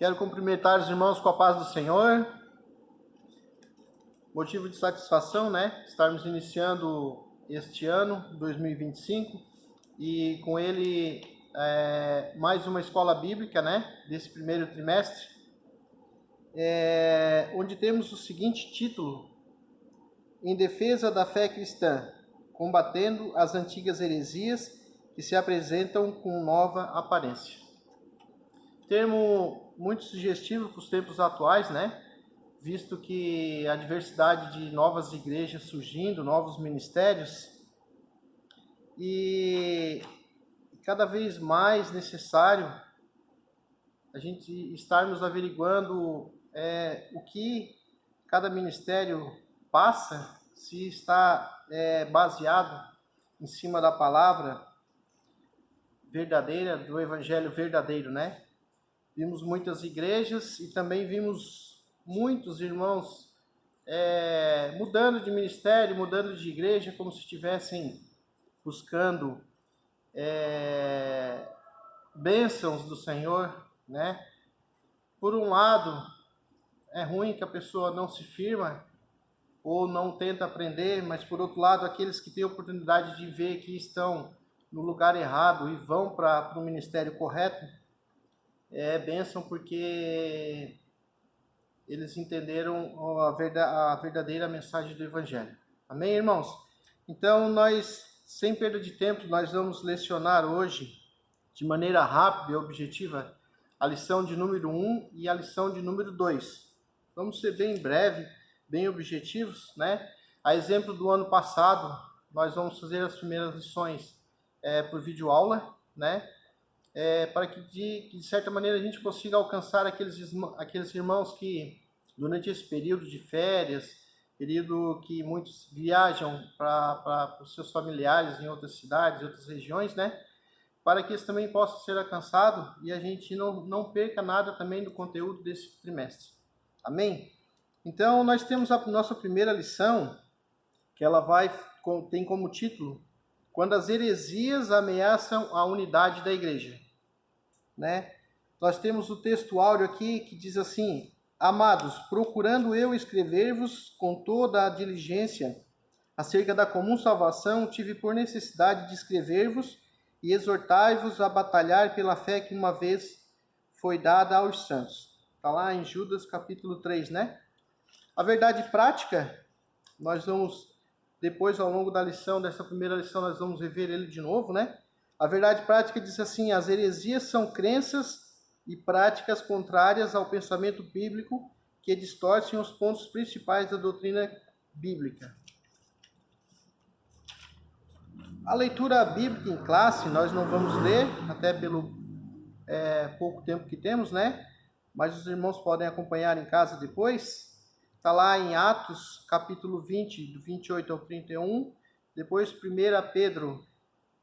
Quero cumprimentar os irmãos com a paz do Senhor. Motivo de satisfação, né? Estarmos iniciando este ano, 2025, e com ele mais uma escola bíblica, né? Desse primeiro trimestre, onde temos o seguinte título: Em defesa da fé cristã, combatendo as antigas heresias que se apresentam com nova aparência. Termo muito sugestivo para os tempos atuais, né? Visto que a diversidade de novas igrejas surgindo, novos ministérios, e cada vez mais necessário a gente estarmos averiguando o que cada ministério passa, se está baseado em cima da palavra verdadeira, do evangelho verdadeiro, né? Vimos muitas igrejas e também vimos muitos irmãos mudando de ministério, mudando de igreja, como se estivessem buscando bênçãos do Senhor, né? Por um lado, é ruim que a pessoa não se firma ou não tenta aprender, mas por outro lado, aqueles que têm a oportunidade de ver que estão no lugar errado e vão para o ministério correto, é bênção, porque eles entenderam a verdadeira mensagem do Evangelho. Amém, irmãos? Então, nós, sem perda de tempo, nós vamos lecionar hoje, de maneira rápida e objetiva, a lição de número 1 e a lição de número 2. Vamos ser bem breve, bem objetivos, né? A exemplo do ano passado, nós vamos fazer as primeiras lições por videoaula, né? Para que de certa maneira a gente consiga alcançar aqueles irmãos que durante esse período de férias, período que muitos viajam para os seus familiares em outras cidades, em outras regiões, né? Para que isso também possa ser alcançado e a gente não perca nada também do conteúdo desse trimestre. Amém? Então, nós temos a nossa primeira lição, que ela tem como título: Quando as heresias ameaçam a unidade da igreja, né? Nós temos o texto áureo aqui que diz assim: Amados, procurando eu escrever-vos com toda a diligência acerca da comum salvação, tive por necessidade de escrever-vos e exortai-vos a batalhar pela fé que uma vez foi dada aos santos. Está lá em Judas capítulo 3, né? A verdade prática, nós vamos, depois ao longo da lição, dessa primeira lição, nós vamos rever ele de novo, né? A verdade prática diz assim: as heresias são crenças e práticas contrárias ao pensamento bíblico que distorcem os pontos principais da doutrina bíblica. A leitura bíblica em classe nós não vamos ler, até pelo pouco tempo que temos, né? Mas os irmãos podem acompanhar em casa depois. Está lá em Atos, capítulo 20, do 28 ao 31. Depois 1 Pedro,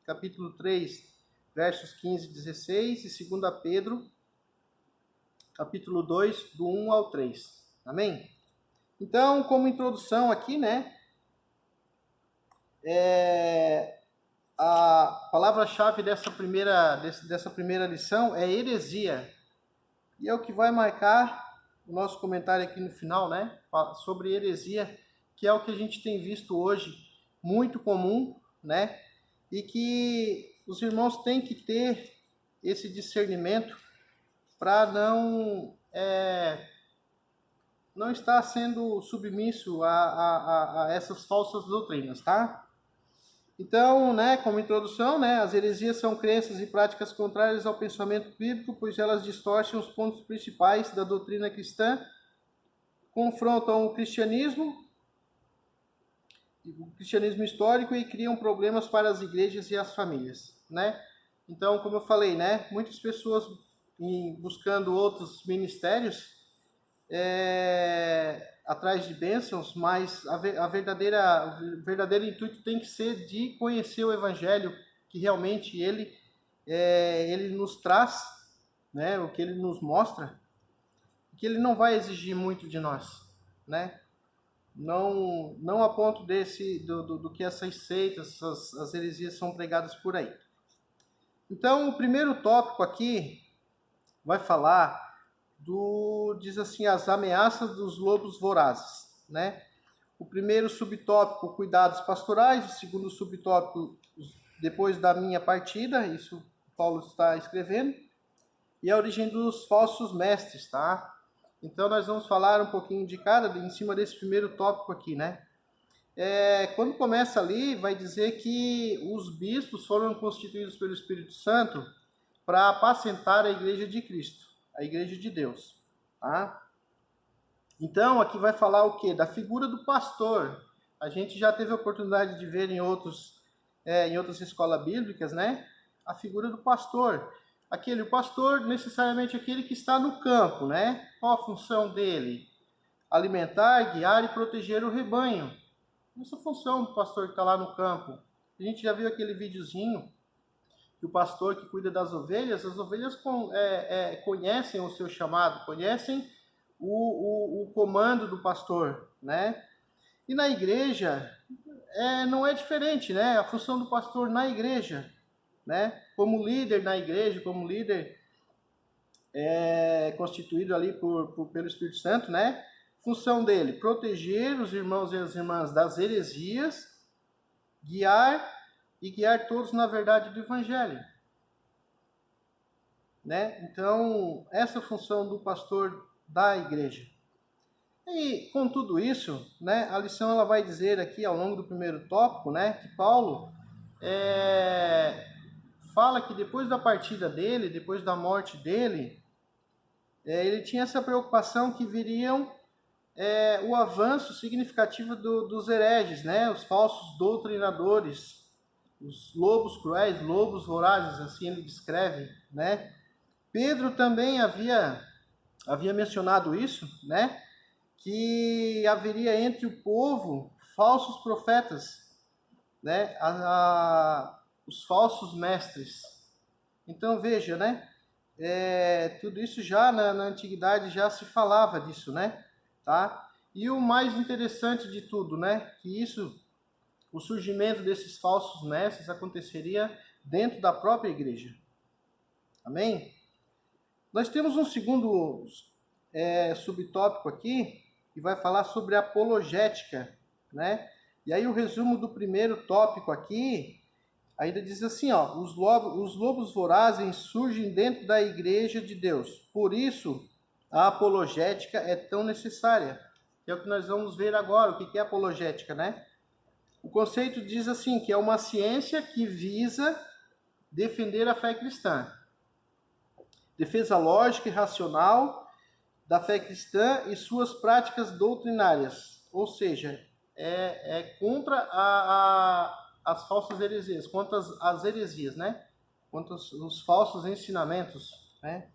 capítulo 3, versos 15 e 16. E 2 Pedro, capítulo 2, do 1 ao 3. Amém? Então, como introdução aqui, né? A palavra-chave dessa primeira lição é heresia. E é o que vai marcar o nosso comentário aqui no final, né? Sobre heresia, que é o que a gente tem visto hoje, muito comum, né? E que os irmãos têm que ter esse discernimento para não estar sendo submisso a essas falsas doutrinas, tá? Então, né, como introdução, né, as heresias são crenças e práticas contrárias ao pensamento bíblico, pois elas distorcem os pontos principais da doutrina cristã, confrontam o cristianismo histórico e criam problemas para as igrejas e as famílias, né? Então, como eu falei, né, muitas pessoas buscando outros ministérios atrás de bênçãos, mas o verdadeiro intuito tem que ser de conhecer o Evangelho, que realmente ele nos traz, né, o que ele nos mostra, que ele não vai exigir muito de nós, né? Não a ponto do que essas seitas, as heresias são pregadas por aí. Então, o primeiro tópico aqui vai falar diz assim, as ameaças dos lobos vorazes, né? O primeiro subtópico, cuidados pastorais. O segundo subtópico, depois da minha partida. Isso Paulo está escrevendo. E a origem dos falsos mestres, tá? Então nós vamos falar um pouquinho de cada, em cima desse primeiro tópico aqui, né? Quando começa ali, vai dizer que os bispos foram constituídos pelo Espírito Santo para apacentar a igreja de Cristo, a igreja de Deus, tá? Então, aqui vai falar o quê? Da figura do pastor. A gente já teve a oportunidade de ver em outras escolas bíblicas, né? A figura do pastor. O pastor, necessariamente aquele que está no campo, né? Qual a função dele? Alimentar, guiar e proteger o rebanho. Essa é a função do pastor que está lá no campo. A gente já viu aquele videozinho que o pastor que cuida das ovelhas, as ovelhas conhecem o seu chamado, conhecem o comando do pastor, né? E na igreja não é diferente, né? A função do pastor na igreja, né? Como líder na igreja, como líder constituído ali pelo Espírito Santo, né? Função dele, proteger os irmãos e as irmãs das heresias, guiar todos na verdade do Evangelho, né? Então, essa é a função do pastor da igreja. E com tudo isso, né, a lição ela vai dizer aqui ao longo do primeiro tópico, né, que Paulo fala que depois da partida dele, depois da morte dele, ele tinha essa preocupação que viriam o avanço significativo dos hereges, né, os falsos doutrinadores, os lobos cruéis, lobos vorazes, assim ele descreve, né. Pedro também havia mencionado isso, né, que haveria entre o povo falsos profetas, né, os falsos mestres. Então veja, né, tudo isso já na antiguidade já se falava disso, né, tá? E o mais interessante de tudo, né, que o surgimento desses falsos mestres aconteceria dentro da própria igreja. Amém? Nós temos um segundo subtópico aqui, que vai falar sobre apologética, né? E aí o resumo do primeiro tópico aqui, ainda diz assim, ó, os lobos vorazes surgem dentro da igreja de Deus. Por isso, a apologética é tão necessária. É o que nós vamos ver agora, o que é apologética, né? O conceito diz assim, que é uma ciência que visa defender a fé cristã. Defesa lógica e racional da fé cristã e suas práticas doutrinárias, ou seja, contra as falsas heresias, contra as heresias, né? Contra os falsos ensinamentos, né?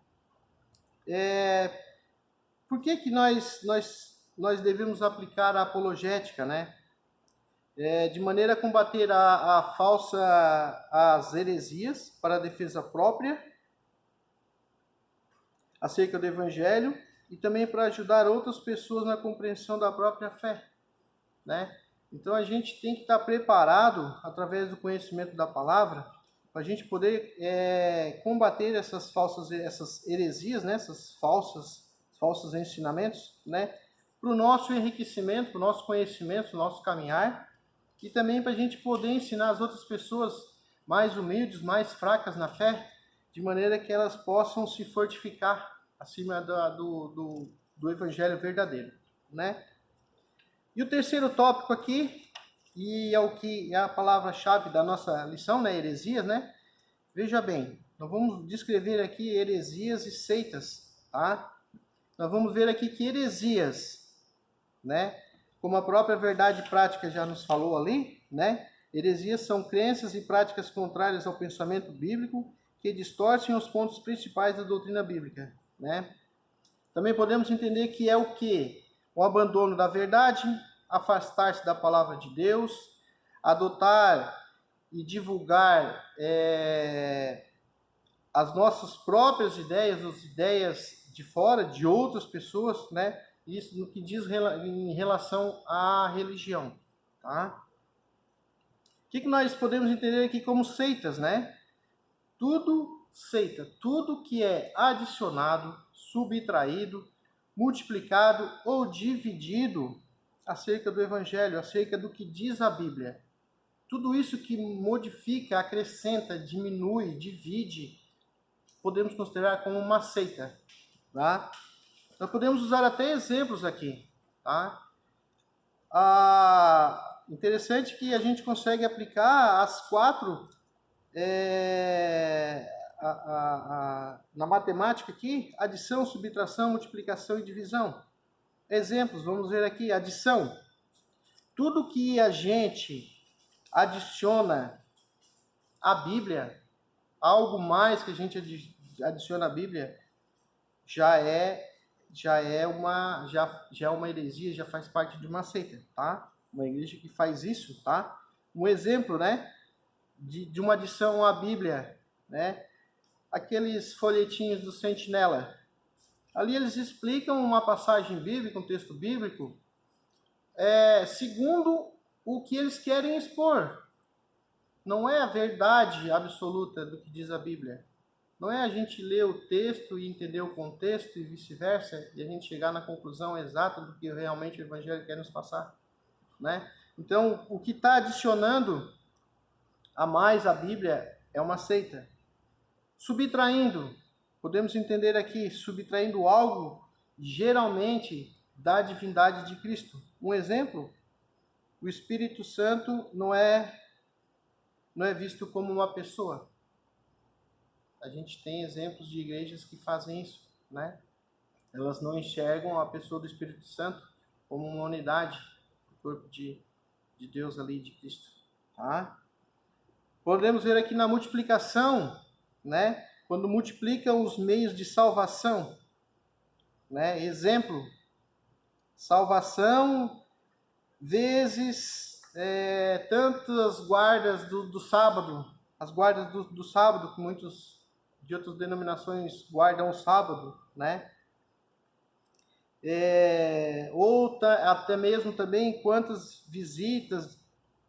Por que nós devemos aplicar a apologética, né? De maneira a combater as heresias para a defesa própria acerca do Evangelho, e também para ajudar outras pessoas na compreensão da própria fé, né? Então a gente tem que estar preparado, através do conhecimento da palavra, para a gente poder combater essas heresias, né? Essas falsos ensinamentos, né? Para o nosso enriquecimento, para o nosso conhecimento, para o nosso caminhar, e também para a gente poder ensinar as outras pessoas mais humildes, mais fracas na fé, de maneira que elas possam se fortificar acima do Evangelho verdadeiro, né? E o terceiro tópico aqui, e é o que é a palavra-chave da nossa lição, né? Heresias, né? Veja bem, nós vamos descrever aqui heresias e seitas, tá? Nós vamos ver aqui que heresias, né? Como a própria verdade prática já nos falou ali, né? Heresias são crenças e práticas contrárias ao pensamento bíblico que distorcem os pontos principais da doutrina bíblica, né? Também podemos entender que é o quê? O abandono da verdade, afastar-se da palavra de Deus, adotar e divulgar as nossas próprias ideias, as ideias de fora, de outras pessoas, né? Isso no que diz em relação à religião, tá? O que nós podemos entender aqui como seitas, né? Tudo seita, tudo que é adicionado subtraído, multiplicado ou dividido acerca do Evangelho, acerca do que diz a Bíblia. Tudo isso que modifica, acrescenta, diminui, divide, podemos considerar como uma seita. Tá? Nós podemos usar até exemplos aqui. Tá? Interessante que a gente consegue aplicar as 4 na matemática aqui: adição, subtração, multiplicação e divisão. Exemplos, vamos ver aqui: adição. Tudo que a gente adiciona à Bíblia, algo mais que a gente adiciona à Bíblia, já é uma heresia, já faz parte de uma seita, tá? Uma igreja que faz isso, tá? Um exemplo, né, de uma adição à Bíblia, né? Aqueles folhetinhos do Sentinela. Ali eles explicam uma passagem bíblica, um texto bíblico, segundo o que eles querem expor. Não é a verdade absoluta do que diz a Bíblia. Não é a gente ler o texto e entender o contexto e vice-versa, e a gente chegar na conclusão exata do que realmente o Evangelho quer nos passar, né? Então, o que está adicionando a mais a Bíblia é uma seita. Subtraindo, podemos entender aqui, subtraindo algo, geralmente, da divindade de Cristo. Um exemplo, o Espírito Santo não é visto como uma pessoa. A gente tem exemplos de igrejas que fazem isso, né? Elas não enxergam a pessoa do Espírito Santo como uma unidade do corpo de Deus ali, de Cristo, tá? Podemos ver aqui na multiplicação, né? Quando multiplicam os meios de salvação, né? Exemplo, salvação vezes tantas guardas do sábado, as guardas do sábado, que muitos de outras denominações guardam o sábado, né? Até mesmo também quantas visitas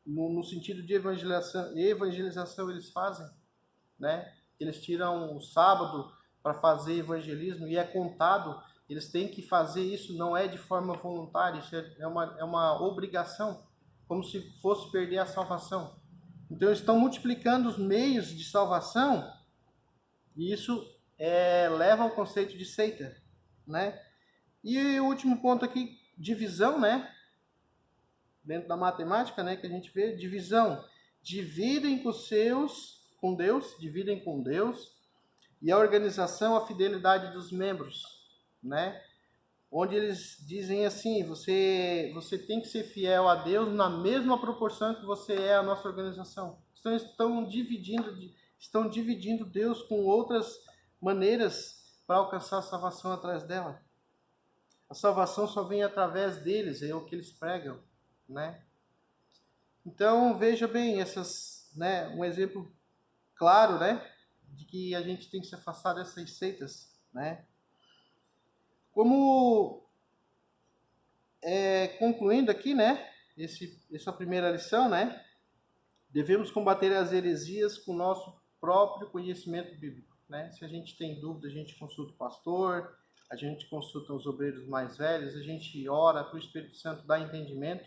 no sentido de evangelização eles fazem, né? Eles tiram o sábado para fazer evangelismo e é contado, eles têm que fazer isso, não é de forma voluntária, isso é uma obrigação, como se fosse perder a salvação. Então eles estão multiplicando os meios de salvação e isso leva ao conceito de seita, né? E o último ponto aqui, divisão, né? Dentro da matemática, né, que a gente vê, divisão. Dividem com Deus, dividem com Deus, e a organização, a fidelidade dos membros, né? Onde eles dizem assim, você tem que ser fiel a Deus na mesma proporção que você é a nossa organização. Estão dividindo Deus com outras maneiras para alcançar a salvação atrás dela. A salvação só vem através deles, é o que eles pregam, né? Então, veja bem, né, um exemplo claro, né, de que a gente tem que se afastar dessas seitas, né? Como concluindo aqui, né, essa primeira lição, né, devemos combater as heresias com o nosso próprio conhecimento bíblico, né? Se a gente tem dúvida, a gente consulta o pastor, a gente consulta os obreiros mais velhos, a gente ora para o Espírito Santo dar entendimento.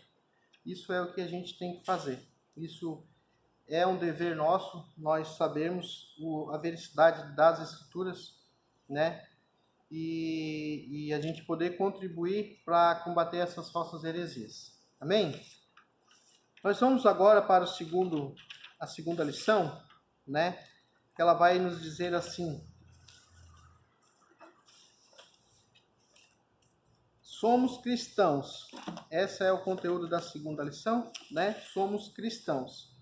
Isso é o que a gente tem que fazer. Isso é um dever nosso, nós sabemos a veracidade das Escrituras, né? E a gente poder contribuir para combater essas falsas heresias. Amém? Nós vamos agora para a segunda lição, né? Que ela vai nos dizer assim: somos cristãos. Esse é o conteúdo da segunda lição, né? Somos cristãos.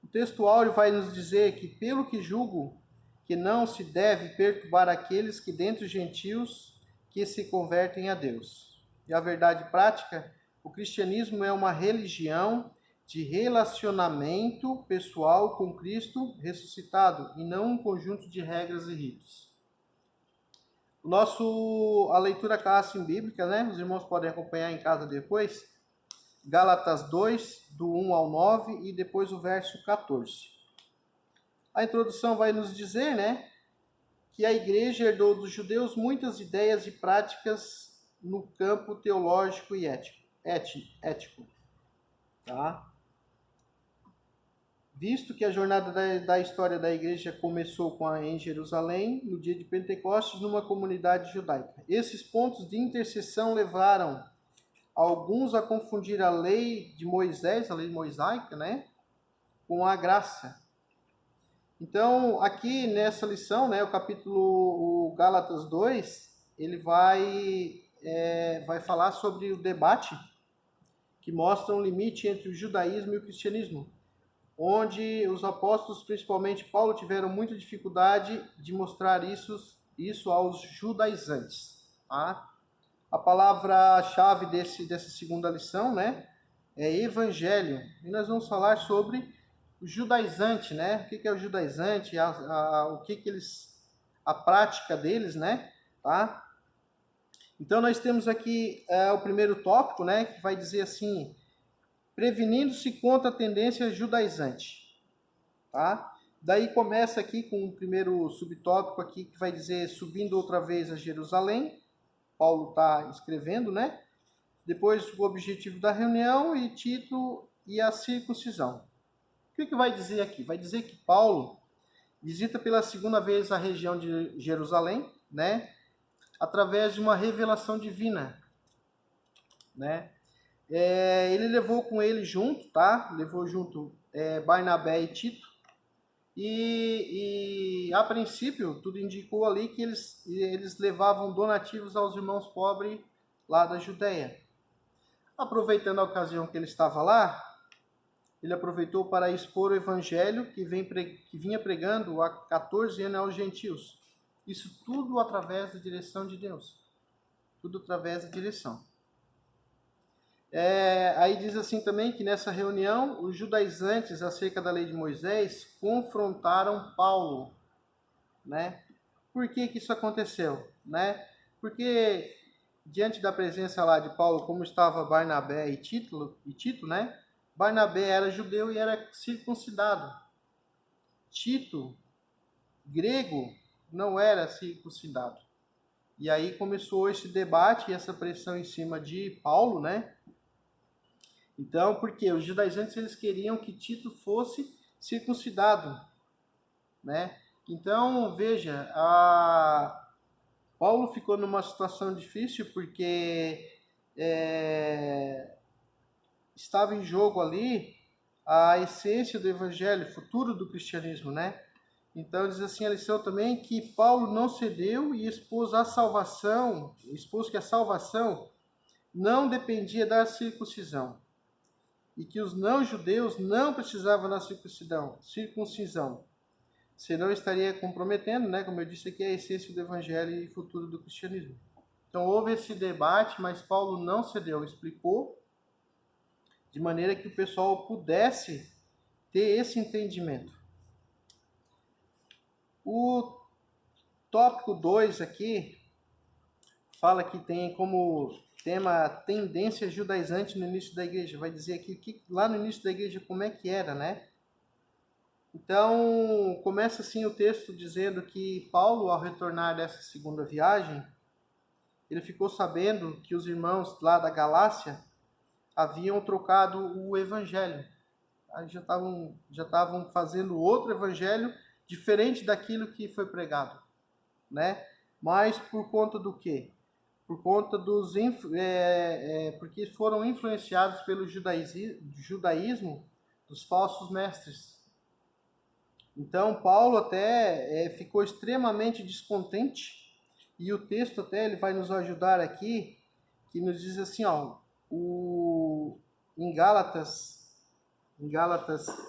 O texto áureo vai nos dizer que, pelo que julgo, que não se deve perturbar aqueles que dentre os gentios que se convertem a Deus. E a verdade prática, o cristianismo é uma religião de relacionamento pessoal com Cristo ressuscitado e não um conjunto de regras e ritos. A leitura clássica bíblica, né? Os irmãos podem acompanhar em casa depois. Gálatas 2, do 1 ao 9 e depois o verso 14. A introdução vai nos dizer, né, que a igreja herdou dos judeus muitas ideias e práticas no campo teológico e ético, tá? Visto que a jornada da história da igreja começou em Jerusalém, no dia de Pentecostes, numa comunidade judaica. Esses pontos de interseção levaram alguns a confundir a lei de Moisés, a lei mosaica, né, com a graça. Então, aqui nessa lição, né, o Gálatas 2, ele vai falar sobre o debate que mostra um limite entre o judaísmo e o cristianismo, onde os apóstolos, principalmente Paulo, tiveram muita dificuldade de mostrar isso aos judaizantes. Tá? A palavra-chave dessa segunda lição, né, é evangelho. E nós vamos falar sobre o judaizante, né? O que é o judaizante, a prática deles, né? Tá? Então nós temos aqui o primeiro tópico, né, que vai dizer assim: prevenindo-se contra a tendência judaizante, tá? Daí começa aqui com o primeiro subtópico aqui que vai dizer subindo outra vez a Jerusalém. Paulo está escrevendo, né? Depois o objetivo da reunião e Tito e a circuncisão. O que vai dizer aqui? Vai dizer que Paulo visita pela segunda vez a região de Jerusalém, né? Através de uma revelação divina, né? Ele levou com ele junto, tá? Levou junto Barnabé e Tito. E a princípio, tudo indicou ali que eles levavam donativos aos irmãos pobres lá da Judéia. Aproveitando a ocasião que ele estava lá, ele aproveitou para expor o evangelho que vinha pregando há 14 anos aos gentios. Isso tudo através da direção de Deus. Tudo através da direção. Aí diz assim também que nessa reunião, os judaizantes acerca da lei de Moisés confrontaram Paulo, né? Por que isso aconteceu, né? Porque diante da presença lá de Paulo, como estava Barnabé e Tito, né? Barnabé era judeu e era circuncidado. Tito, grego, não era circuncidado. E aí começou esse debate e essa pressão em cima de Paulo, né? Então, porque os judaizantes eles queriam que Tito fosse circuncidado, né? Então, veja, Paulo ficou numa situação difícil porque estava em jogo ali a essência do evangelho, o futuro do cristianismo, né? Então, diz assim a lição também que Paulo não cedeu e expôs que a salvação não dependia da circuncisão. E que os não-judeus não precisavam da circuncisão, senão estaria comprometendo, né, como eu disse aqui, a essência do evangelho e futuro do cristianismo. Então houve esse debate, mas Paulo não cedeu, explicou de maneira que o pessoal pudesse ter esse entendimento. O tópico 2 aqui fala que tem como tema tendência judaizante no início da igreja. Vai dizer aqui que lá no início da igreja como é que era, né? Então, começa assim o texto dizendo que Paulo, ao retornar dessa segunda viagem, ele ficou sabendo que os irmãos lá da Galácia haviam trocado o evangelho. Aí já estavam fazendo outro evangelho diferente daquilo que foi pregado, né? Mas por conta do quê? Por conta porque foram influenciados pelo judaísmo dos falsos mestres. Então Paulo até ficou extremamente descontente, e o texto até ele vai nos ajudar aqui, que nos diz assim, ó, em Gálatas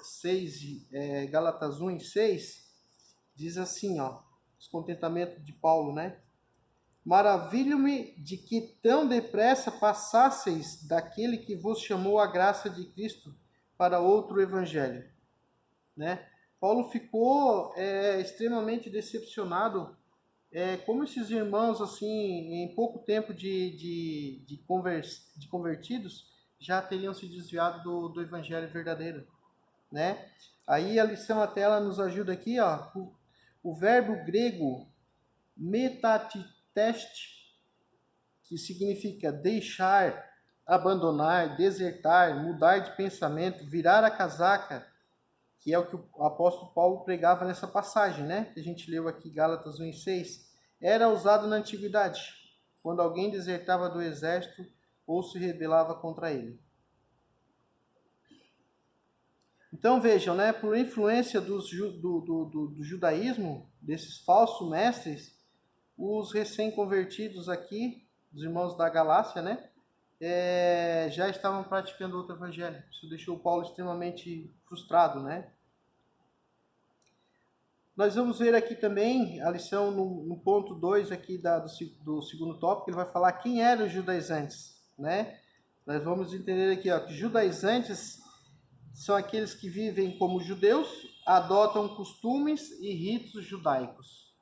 6, Gálatas 1:6, diz assim, ó, descontentamento de Paulo, né? Maravilho-me de que tão depressa passasseis daquele que vos chamou a graça de Cristo para outro evangelho, né? Paulo ficou extremamente decepcionado, como esses irmãos, assim, em pouco tempo de convertidos, já teriam se desviado do evangelho verdadeiro, né? Aí a lição até ela nos ajuda aqui, ó, o verbo grego metatiteste, que significa deixar, abandonar, desertar, mudar de pensamento, virar a casaca, que é o que o apóstolo Paulo pregava nessa passagem, né? Que a gente leu aqui, Gálatas 1:6. Era usado na antiguidade, quando alguém desertava do exército ou se rebelava contra ele. Então vejam, né? Por influência do judaísmo, desses falsos mestres, os recém-convertidos aqui, os irmãos da Galácia, né? Já estavam praticando outro evangelho. Isso deixou Paulo extremamente frustrado, né? Nós vamos ver aqui também a lição no ponto 2 aqui do segundo tópico, ele vai falar quem eram os judaizantes, né? Nós vamos entender aqui, ó, que judaizantes são aqueles que vivem como judeus, adotam costumes e ritos judaicos,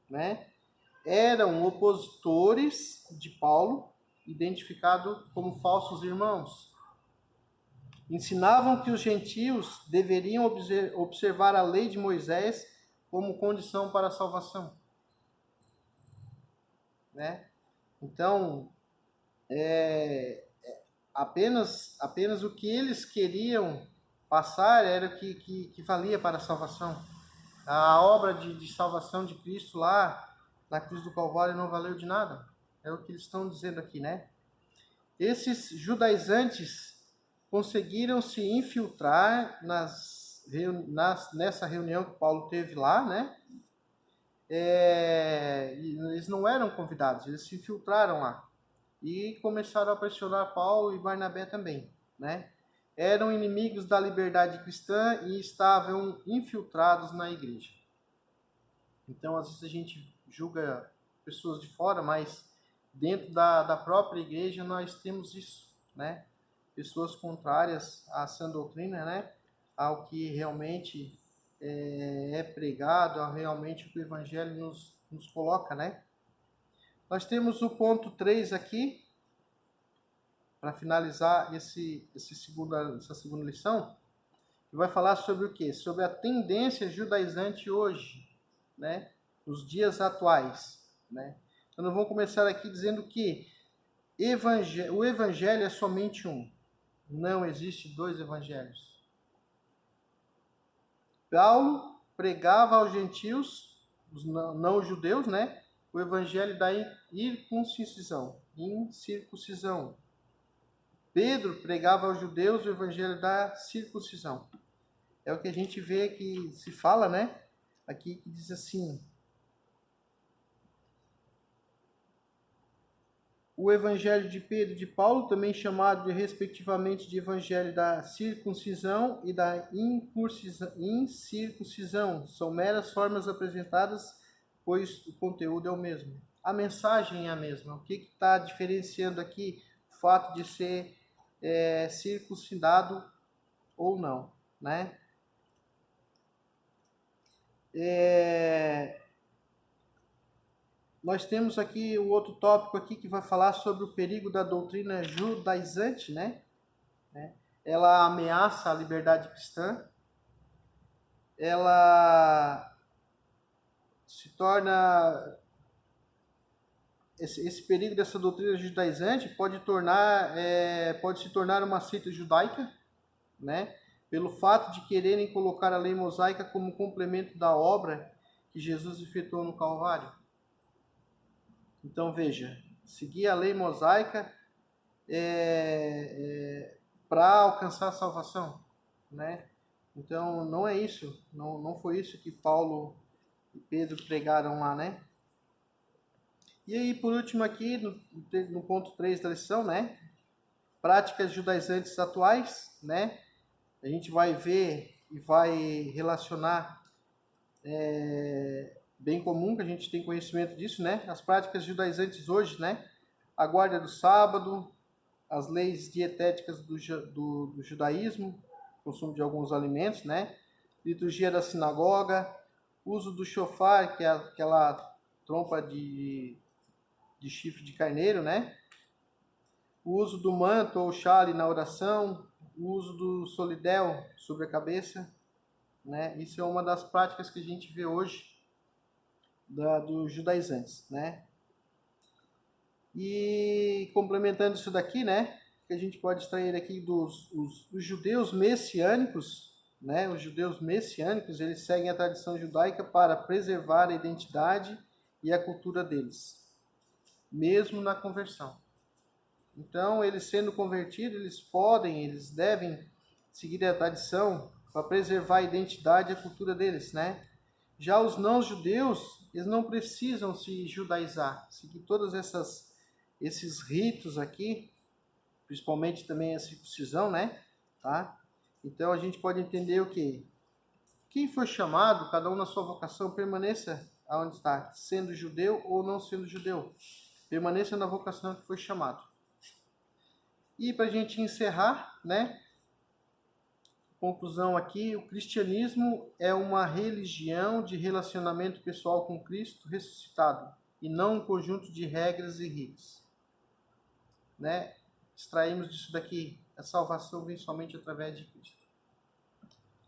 né? Eram opositores de Paulo, identificados como falsos irmãos. Ensinavam que os gentios deveriam observar a lei de Moisés como condição para a salvação, né? Então, apenas o que eles queriam passar era o que valia para a salvação. A obra de salvação de Cristo lá na cruz do Calvário não valeu de nada. É o que eles estão dizendo aqui, né? Esses judaizantes conseguiram se infiltrar nessa reunião que Paulo teve lá, né? Eles não eram convidados, eles se infiltraram lá e começaram a pressionar Paulo e Barnabé também, né? Eram inimigos da liberdade cristã e estavam infiltrados na igreja. Então, às vezes a gente julga pessoas de fora, mas dentro da própria igreja nós temos isso, né? Pessoas contrárias à sã doutrina, né? Ao que realmente é pregado, ao realmente o que o Evangelho nos coloca, né? Nós temos o ponto 3 aqui, para finalizar essa segunda lição, que vai falar sobre o quê? Sobre a tendência judaizante hoje, né? Nos dias atuais, né? Então, nós vamos começar aqui dizendo que o Evangelho é somente um. Não existe dois evangelhos. Paulo pregava aos gentios, os não-judeus, né? O evangelho da incircuncisão. Pedro pregava aos judeus o evangelho da circuncisão. É o que a gente vê que se fala, né? Aqui que diz assim: o evangelho de Pedro e de Paulo, também chamado respectivamente de evangelho da circuncisão e da incircuncisão, são meras formas apresentadas, pois o conteúdo é o mesmo. A mensagem é a mesma. O que está diferenciando aqui o fato de ser circuncidado ou não, né? Nós temos aqui o outro tópico aqui que vai falar sobre o perigo da doutrina judaizante, né? Ela ameaça a liberdade cristã. Ela se torna... Esse perigo dessa doutrina judaizante pode se tornar uma seita judaica, né? Pelo fato de quererem colocar a lei mosaica como complemento da obra que Jesus efetuou no Calvário. Então veja, seguir a lei mosaica para alcançar a salvação, né? Então não é isso, não foi isso que Paulo e Pedro pregaram lá, né? E aí por último aqui, no ponto 3 da lição, né? Práticas judaizantes atuais, né? A gente vai ver e vai relacionar bem comum, que a gente tem conhecimento disso, né? As práticas judaizantes hoje, né? A guarda do sábado, as leis dietéticas do judaísmo, consumo de alguns alimentos, né? Liturgia da sinagoga, uso do shofar, que é aquela trompa de chifre de carneiro, né? O uso do manto ou chale na oração, o uso do solidel sobre a cabeça, né? Isso é uma das práticas que a gente vê hoje dos judaizantes, né? E complementando isso daqui, né? Que a gente pode extrair aqui dos judeus messiânicos, né? Os judeus messiânicos, eles seguem a tradição judaica para preservar a identidade e a cultura deles, mesmo na conversão. Então, eles sendo convertidos, eles devem seguir a tradição para preservar a identidade e a cultura deles, né? Já os não-judeus, eles não precisam se judaizar, seguir todas esses ritos aqui, principalmente também a circuncisão, né? Tá? Então a gente pode entender o que? Quem for chamado, cada um na sua vocação, permaneça aonde está, sendo judeu ou não sendo judeu. Permaneça na vocação que foi chamado. E para a gente encerrar, né? Conclusão aqui, o cristianismo é uma religião de relacionamento pessoal com Cristo ressuscitado, e não um conjunto de regras e ritos. Né? Extraímos disso daqui, a salvação vem somente através de Cristo.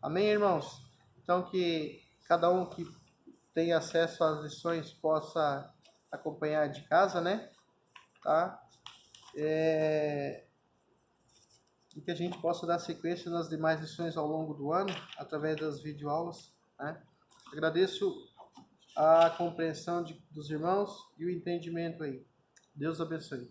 Amém, irmãos? Então que cada um que tem acesso às lições possa acompanhar de casa, né? Tá? E que a gente possa dar sequência nas demais lições ao longo do ano, através das videoaulas, né? Agradeço a compreensão dos irmãos e o entendimento aí. Deus abençoe.